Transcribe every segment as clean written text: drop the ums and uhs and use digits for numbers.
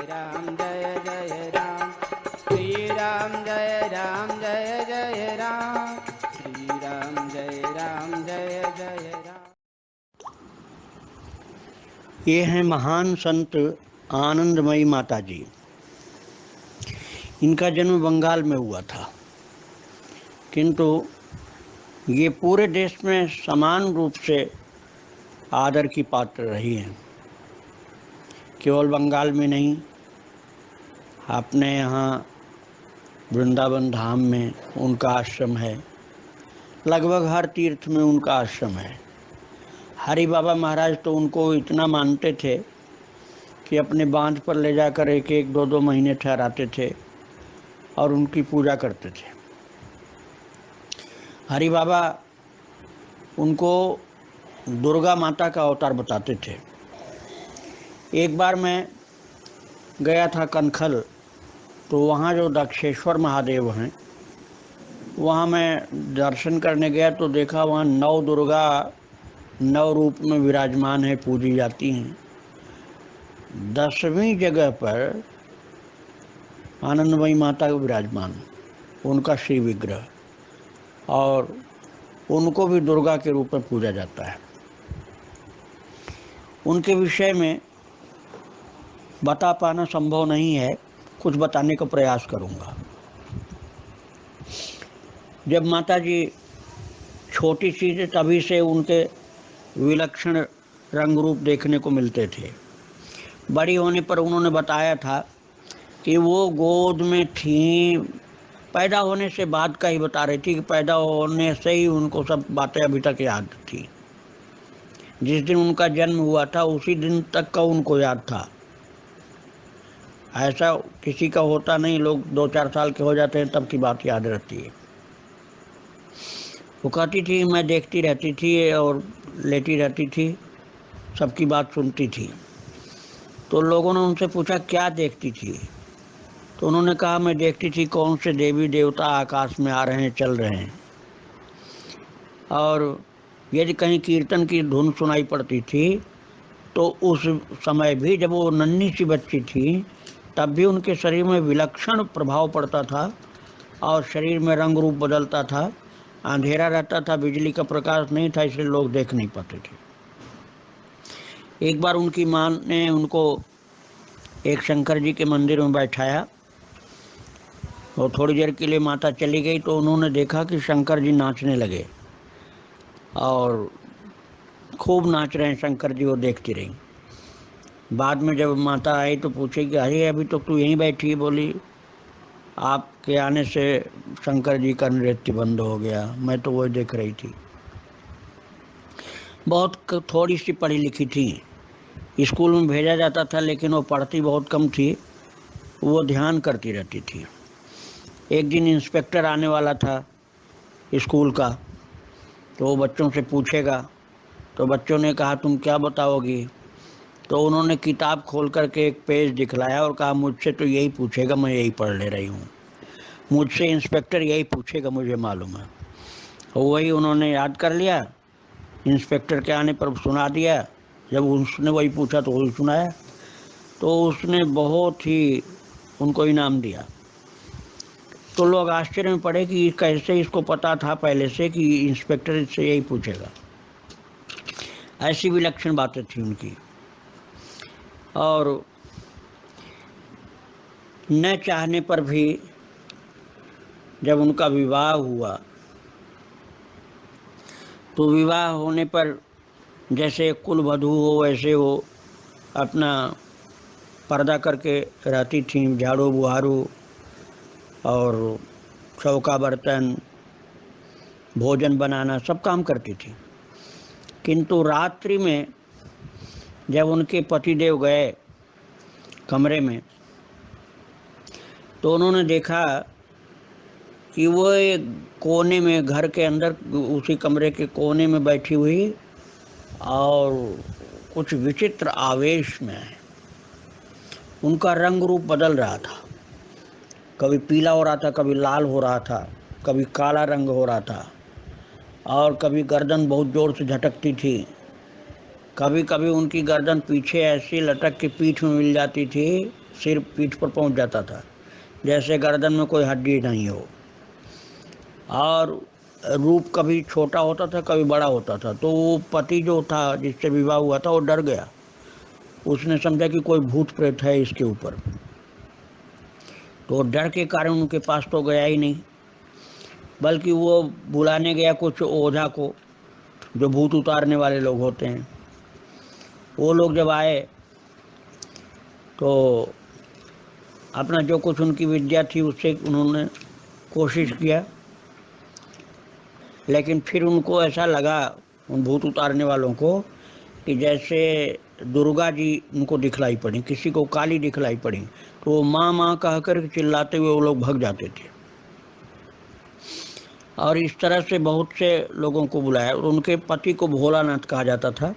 राम जय जय राम, श्री राम जय जय राम, श्री राम जय जय राम। ये हैं महान संत आनंदमयी माता जी। इनका जन्म बंगाल में हुआ था, किंतु ये पूरे देश में समान रूप से आदर की पात्र रही हैं। केवल बंगाल में नहीं, अपने यहाँ वृंदावन धाम में उनका आश्रम है, लगभग हर तीर्थ में उनका आश्रम है। हरि बाबा महाराज तो उनको इतना मानते थे कि अपने बांध पर ले जाकर एक एक दो दो महीने ठहराते थे और उनकी पूजा करते थे। हरि बाबा उनको दुर्गा माता का अवतार बताते थे। एक बार मैं गया था कनखल, तो वहाँ जो दक्षेश्वर महादेव हैं, वहाँ मैं दर्शन करने गया तो देखा वहाँ 9 दुर्गा 9 रूप में विराजमान है, पूजी जाती हैं। 10वीं जगह पर आनंदमयी माता विराजमान, उनका श्री विग्रह, और उनको भी दुर्गा के रूप में पूजा जाता है। उनके विषय में बता पाना संभव नहीं है, कुछ बताने का प्रयास करूंगा। जब माता जी छोटी सी थी तभी से उनके विलक्षण रंग रूप देखने को मिलते थे। बड़ी होने पर उन्होंने बताया था कि वो गोद में थी, पैदा होने से बाद का ही बता रही थी कि पैदा होने से ही उनको सब बातें अभी तक याद थी। जिस दिन उनका जन्म हुआ था उसी दिन तक का उनको याद था। ऐसा किसी का होता नहीं, लोग 2-4 साल के हो जाते हैं तब की बात याद रहती है। वो कहती थी मैं देखती रहती थी और लेटी रहती थी, सबकी बात सुनती थी। तो लोगों ने उनसे पूछा क्या देखती थी, तो उन्होंने कहा मैं देखती थी कौन से देवी देवता आकाश में आ रहे हैं, चल रहे हैं। और यदि कहीं कीर्तन की धुन सुनाई पड़ती थी तो उस समय भी जब वो नन्ही सी बच्ची थी तब भी उनके शरीर में विलक्षण प्रभाव पड़ता था और शरीर में रंग रूप बदलता था। अंधेरा रहता था, बिजली का प्रकाश नहीं था, इसलिए लोग देख नहीं पाते थे। एक बार उनकी माँ ने उनको एक शंकर जी के मंदिर में बैठाया और थोड़ी देर के लिए माता चली गई तो उन्होंने देखा कि शंकर जी नाचने लगे और खूब नाच रहे हैं शंकर जी, वो देखती रही। बाद में जब माता आई तो पूछे कि अरे अभी तो तू यहीं बैठी। बोली आपके आने से शंकर जी का नृत्य बंद हो गया, मैं तो वही देख रही थी। बहुत थोड़ी सी पढ़ी लिखी थी, स्कूल में भेजा जाता था लेकिन वो पढ़ती बहुत कम थी, वो ध्यान करती रहती थी। एक दिन इंस्पेक्टर आने वाला था स्कूल का, तो वो बच्चों से पूछेगा, तो बच्चों ने कहा तुम क्या बताओगी, तो उन्होंने किताब खोल करके एक पेज दिखलाया और कहा मुझसे तो यही पूछेगा, मैं यही पढ़ ले रही हूँ, मुझसे इंस्पेक्टर यही पूछेगा, मुझे मालूम है। वही उन्होंने याद कर लिया, इंस्पेक्टर के आने पर सुना दिया। जब उसने वही पूछा तो वही सुनाया, तो उसने बहुत ही उनको इनाम दिया। तो लोग आश्चर्य में पड़े कि कैसे इसको पता था पहले से कि इंस्पेक्टर इससे यही पूछेगा। ऐसी विलक्षण बातें थी उनकी। और न चाहने पर भी जब उनका विवाह हुआ तो विवाह होने पर जैसे कुल वधू हो वैसे वो अपना पर्दा करके रहती थी, झाड़ू बुहारू और चौका बर्तन भोजन बनाना सब काम करती थी। किंतु रात्रि में जब उनके पतिदेव गए कमरे में तो उन्होंने देखा कि वो एक कोने में, घर के अंदर उसी कमरे के कोने में बैठी हुई और कुछ विचित्र आवेश में है। उनका रंग रूप बदल रहा था, कभी पीला हो रहा था, कभी लाल हो रहा था, कभी काला रंग हो रहा था, और कभी गर्दन बहुत जोर से झटकती थी। कभी कभी उनकी गर्दन पीछे ऐसी लटक के पीठ में मिल जाती थी सिर पीठ पर पहुंच जाता था, जैसे गर्दन में कोई हड्डी नहीं हो। और रूप कभी छोटा होता था, कभी बड़ा होता था। तो वो पति जो था जिससे विवाह हुआ था वो डर गया। उसने समझा कि कोई भूत प्रेत है इसके ऊपर, तो डर के कारण उनके पास तो गया ही नहीं, बल्कि वो बुलाने गया कुछ ओझा को, जो भूत उतारने वाले लोग होते हैं। वो लोग जब आए तो अपना जो कुछ उनकी विद्या थी उससे उन्होंने कोशिश किया, लेकिन फिर उनको ऐसा लगा, उन भूत उतारने वालों को, कि जैसे दुर्गा जी उनको दिखलाई पड़ी, किसी को काली दिखलाई पड़ी, तो वो माँ माँ कह कर चिल्लाते हुए वो लोग भाग जाते थे। और इस तरह से बहुत से लोगों को बुलाया, और उनके पति को भोलानाथ कहा जाता था।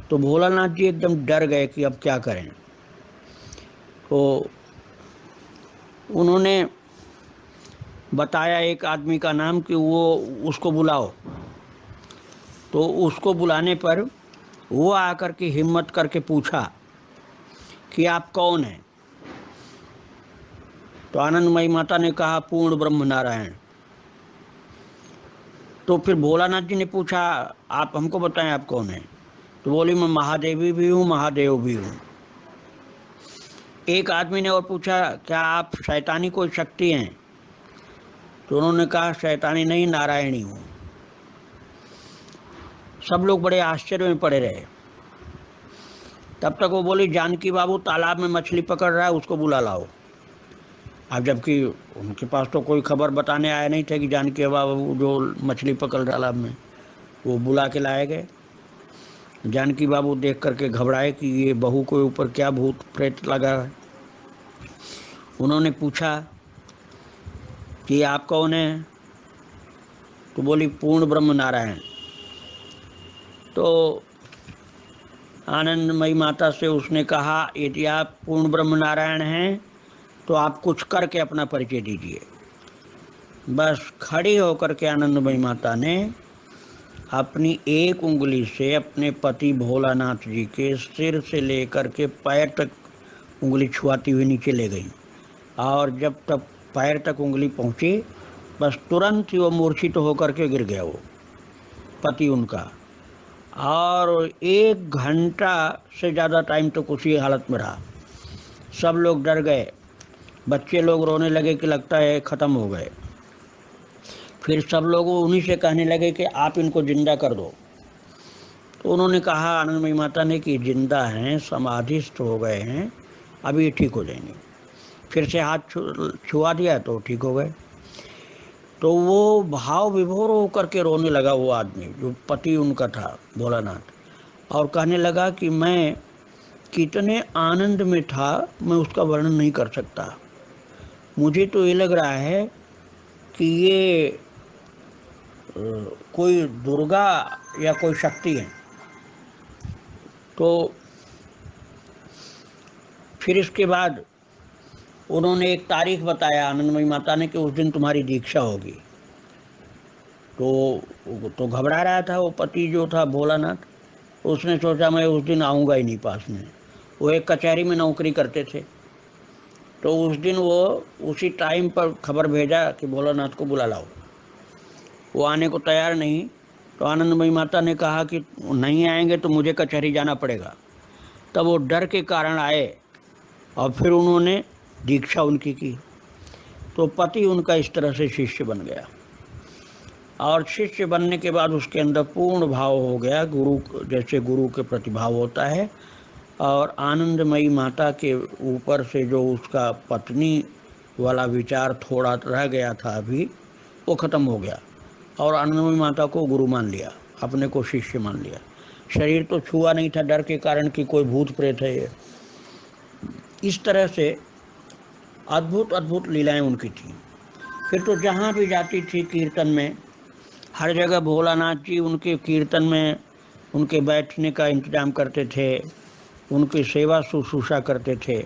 तो भोलानाथ जी एकदम डर गए कि अब क्या करें। तो उन्होंने बताया एक आदमी का नाम कि वो उसको बुलाओ। तो उसको बुलाने पर वो आकर के हिम्मत करके पूछा कि आप कौन हैं। तो आनंदमयी माता ने कहा, पूर्ण ब्रह्म नारायण। तो फिर भोलानाथ जी ने पूछा, आप हमको बताएं आप कौन हैं। तो बोली, मैं महादेवी भी हूँ, महादेव भी हूँ। एक आदमी ने और पूछा, क्या आप शैतानी कोई शक्ति हैं। तो उन्होंने कहा, शैतानी नहीं, नारायणी हूँ। सब लोग बड़े आश्चर्य में पड़े रहे। तब तक वो बोली, जानकी बाबू तालाब में मछली पकड़ रहा है, उसको बुला लाओ। अब जबकि उनके पास तो कोई खबर बताने आया नहीं था कि जानकी बाबू जो मछली पकड़ तालाब में, वो बुला के लाए गए। जानकी बाबू देख करके घबराए कि ये बहू के ऊपर क्या भूत प्रेत लगा है। उन्होंने पूछा कि आप कौन हैं। तो बोली, पूर्ण ब्रह्म नारायण। तो आनंदमयी माता से उसने कहा, यदि आप पूर्ण ब्रह्म नारायण हैं तो आप कुछ करके अपना परिचय दीजिए। बस खड़ी होकर के आनंदमयी माता ने अपनी एक उंगली से अपने पति भोलानाथ जी के सिर से लेकर के पैर तक उंगली छुआती हुई नीचे ले गई। और जब तक पैर तक उंगली पहुंची, बस तुरंत ही वो मूर्छित होकर के गिर गया, वो पति उनका। और 1 घंटा से ज़्यादा टाइम तो उसी हालत में रहा। सब लोग डर गए, बच्चे लोग रोने लगे कि लगता है ख़त्म हो गए। फिर सब लोग उन्हीं से कहने लगे कि आप इनको जिंदा कर दो। तो उन्होंने कहा, आनंदमयी माता ने, कि जिंदा हैं, समाधिस्थ हो गए हैं, अभी ये ठीक हो जाएंगे। फिर से हाथ छुआ दिया तो ठीक हो गए। तो वो भाव विभोर होकर के रोने लगा, वो आदमी जो पति उनका था भोलानाथ, और कहने लगा कि मैं कितने आनंद में था, मैं उसका वर्णन नहीं कर सकता। मुझे तो ये लग रहा है कि ये कोई दुर्गा या कोई शक्ति है। तो फिर इसके बाद उन्होंने एक तारीख बताया आनंदमयी माता ने कि उस दिन तुम्हारी दीक्षा होगी। तो घबरा रहा था वो पति जो था भोलानाथ। उसने सोचा मैं उस दिन आऊँगा ही नहीं पास में। वो एक कचहरी में नौकरी करते थे। तो उस दिन वो उसी टाइम पर खबर भेजा कि भोलानाथ को बुला लाओ। वो आने को तैयार नहीं। तो आनंदमयी माता ने कहा कि नहीं आएंगे तो मुझे कचहरी जाना पड़ेगा। तब वो डर के कारण आए और फिर उन्होंने दीक्षा उनकी की। तो पति उनका इस तरह से शिष्य बन गया। और शिष्य बनने के बाद उसके अंदर पूर्ण भाव हो गया, गुरु जैसे गुरु के प्रति भाव होता है। और आनंदमयी माता के ऊपर से जो उसका पत्नी वाला विचार थोड़ा रह गया था अभी, वो ख़त्म हो गया। और आनंदमयी माता को गुरु मान लिया, अपने को शिष्य मान लिया। शरीर तो छुआ नहीं था डर के कारण कि कोई भूत प्रेत है ये। इस तरह से अद्भुत अद्भुत लीलाएं उनकी थी। फिर तो जहाँ भी जाती थी कीर्तन में, हर जगह भोलानाथ जी उनके कीर्तन में उनके बैठने का इंतजाम करते थे, उनकी सेवा शुश्रूषा करते थे।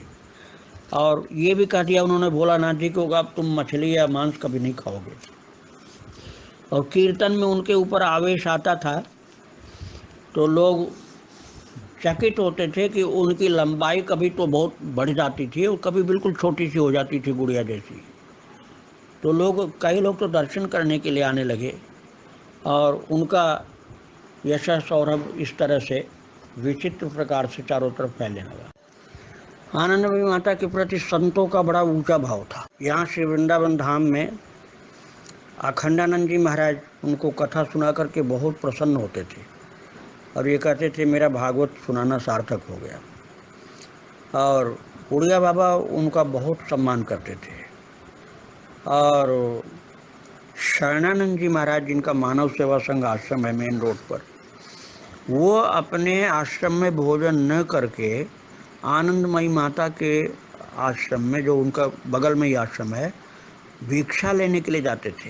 और ये भी कह दिया उन्होंने भोलानाथ जी को, अब तुम मछली या मांस कभी नहीं खाओगे। और कीर्तन में उनके ऊपर आवेश आता था तो लोग चकित होते थे कि उनकी लंबाई कभी तो बहुत बढ़ जाती थी और कभी बिल्कुल छोटी सी हो जाती थी, गुड़िया जैसी। तो कई लोग तो दर्शन करने के लिए आने लगे और उनका यशः सौरभ इस तरह से विचित्र प्रकार से चारों तरफ फैलने लगा। आनंदमयी माता के प्रति संतों का बड़ा ऊंचा भाव था। यहाँ श्री वृंदावन धाम में अखंडानंद जी महाराज उनको कथा सुना करके बहुत प्रसन्न होते थे और ये कहते थे मेरा भागवत सुनाना सार्थक हो गया। और उड़िया बाबा उनका बहुत सम्मान करते थे। और शरणानंद जी महाराज जिनका मानव सेवा संघ आश्रम है मेन रोड पर, वो अपने आश्रम में भोजन न करके आनंदमयी माता के आश्रम में, जो उनका बगल में ही आश्रम है, भिक्षा लेने के लिए जाते थे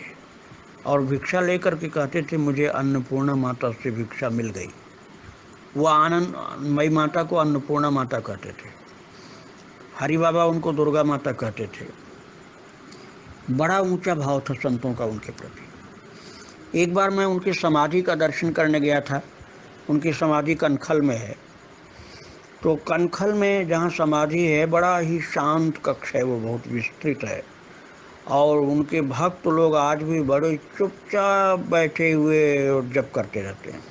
और भिक्षा लेकर के कहते थे मुझे अन्नपूर्णा माता से भिक्षा मिल गई। वो आनंदमयी माता को अन्नपूर्णा माता कहते थे, हरि बाबा उनको दुर्गा माता कहते थे। बड़ा ऊंचा भाव था संतों का उनके प्रति। एक बार मैं उनकी समाधि का दर्शन करने गया था। उनकी समाधि कनखल में है। तो कनखल में जहाँ समाधि है बड़ा ही शांत कक्ष है, वो बहुत विस्तृत है और उनके भक्त लोग आज भी बड़े चुपचाप बैठे हुए और जप करते रहते हैं।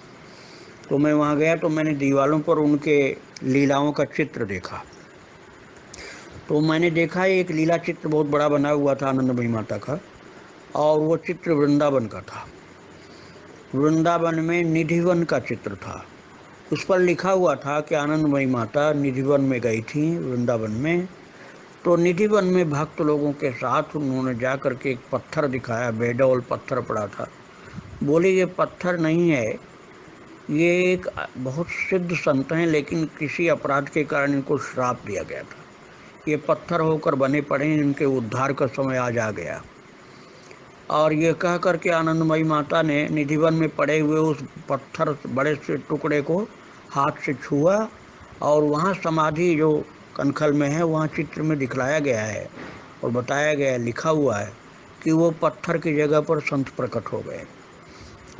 तो मैं वहाँ गया तो मैंने दीवारों पर उनके लीलाओं का चित्र देखा। तो मैंने देखा एक लीला चित्र बहुत बड़ा बना हुआ था आनंदमयी माता का, और वो चित्र वृंदावन का था। वृंदावन में निधिवन का चित्र था। उस पर लिखा हुआ था कि आनंदमयी माता निधिवन में गई थी वृंदावन में। तो निधिवन में भक्त लोगों के साथ उन्होंने जा कर के एक पत्थर दिखाया, बेडौल पत्थर पड़ा था। बोले ये पत्थर नहीं है, ये एक बहुत सिद्ध संत हैं लेकिन किसी अपराध के कारण इनको श्राप दिया गया था। ये पत्थर होकर बने पड़े हैं, इनके उद्धार का समय आज आ गया। और ये कह करके आनंदमयी माता ने निधिवन में पड़े हुए उस पत्थर बड़े से टुकड़े को हाथ से छुआ और वहाँ समाधि जो कनखल में है वहाँ चित्र में दिखलाया गया है और बताया गया है, लिखा हुआ है कि वो पत्थर की जगह पर संत प्रकट हो गए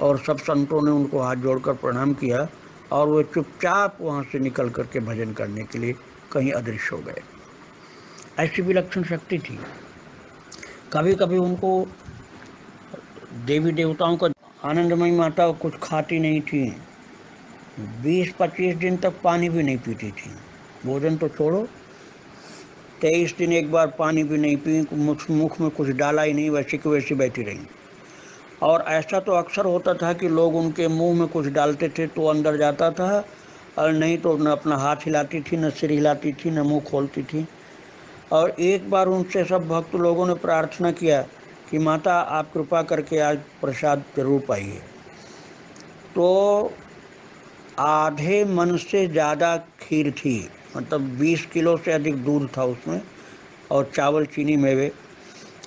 और सब संतों ने उनको हाथ जोड़कर प्रणाम किया और वो चुपचाप वहाँ से निकल करके भजन करने के लिए कहीं अदृश्य हो गए। ऐसी विलक्षण शक्ति थी। कभी कभी उनको देवी देवताओं का, आनंदमयी माता कुछ खाती नहीं थी, 20-25 दिन तक पानी भी नहीं पीती थी। भोजन तो छोड़ो, 23 दिन एक बार पानी भी नहीं पी, मुख में कुछ डाला ही नहीं, वैसे की वैसी बैठी रही। और ऐसा तो अक्सर होता था कि लोग उनके मुंह में कुछ डालते थे तो अंदर जाता था और नहीं तो न अपना हाथ हिलाती थी, न सिर हिलाती थी, न मुंह खोलती थी। और एक बार उनसे सब भक्त लोगों ने प्रार्थना किया कि माता आप कृपा करके आज प्रसाद जरूर पाइए। तो आधे मन से ज़्यादा खीर थी, मतलब 20 किलो से अधिक दूध था उसमें और चावल चीनी मेवे।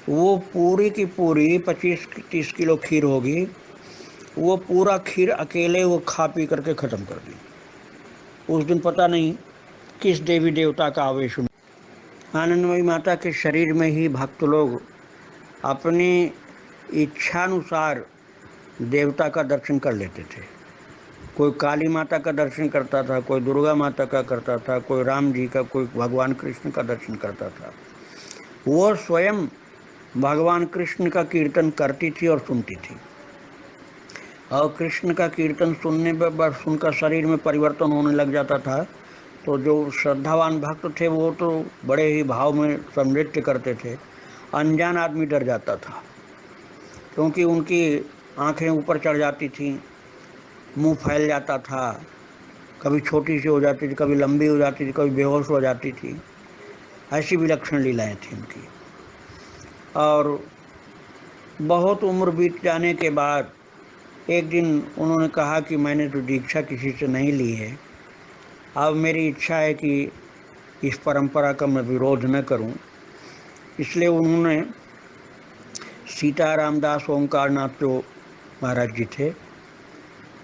वो पूरी की पूरी 25-30 किलो खीर होगी, वो पूरा खीर अकेले वो खा पी करके ख़त्म कर दी। उस दिन पता नहीं किस देवी देवता का आवेश। आनंदमयी माता के शरीर में ही भक्त लोग अपनी इच्छानुसार देवता का दर्शन कर लेते थे। कोई काली माता का दर्शन करता था, कोई दुर्गा माता का करता था, कोई राम जी का, कोई भगवान कृष्ण का दर्शन करता था। वो स्वयं भगवान कृष्ण का कीर्तन करती थी और सुनती थी। और कृष्ण का कीर्तन सुनने पर बस उनका शरीर में परिवर्तन होने लग जाता था। तो जो श्रद्धावान भक्त थे वो तो बड़े ही भाव में नृत्य करते थे। अनजान आदमी डर जाता था क्योंकि उनकी आंखें ऊपर चढ़ जाती थी, मुंह फैल जाता था, कभी छोटी सी हो जाती थी, कभी लंबी हो जाती थी, कभी बेहोश हो जाती थी। ऐसी विलक्षण लीलाएं थी उनकी। और बहुत उम्र बीत जाने के बाद एक दिन उन्होंने कहा कि मैंने तो दीक्षा किसी से नहीं ली है, अब मेरी इच्छा है कि इस परंपरा का मैं विरोध न करूं। इसलिए उन्होंने सीताराम दास ओंकारनाथ जो महाराज जी थे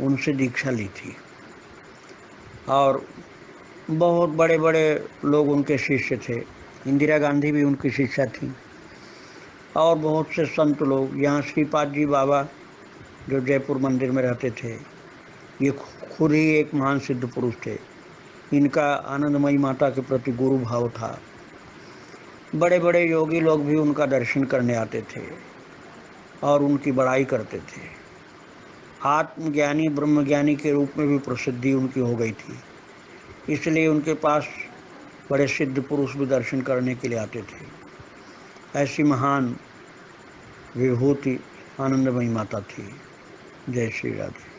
उनसे दीक्षा ली थी। और बहुत बड़े बड़े लोग उनके शिष्य थे। इंदिरा गांधी भी उनकी शिष्या थी और बहुत से संत लोग। यहाँ श्रीपाद जी बाबा जो जयपुर मंदिर में रहते थे, ये खुद ही एक महान सिद्ध पुरुष थे। इनका आनंदमयी माता के प्रति गुरु भाव था। बड़े बड़े योगी लोग भी उनका दर्शन करने आते थे और उनकी बड़ाई करते थे। आत्मज्ञानी ब्रह्मज्ञानी के रूप में भी प्रसिद्धि उनकी हो गई थी, इसलिए उनके पास बड़े सिद्ध पुरुष भी दर्शन करने के लिए आते थे। ऐसी महान विभूति आनंदमयी माता थी। जय श्री राधे।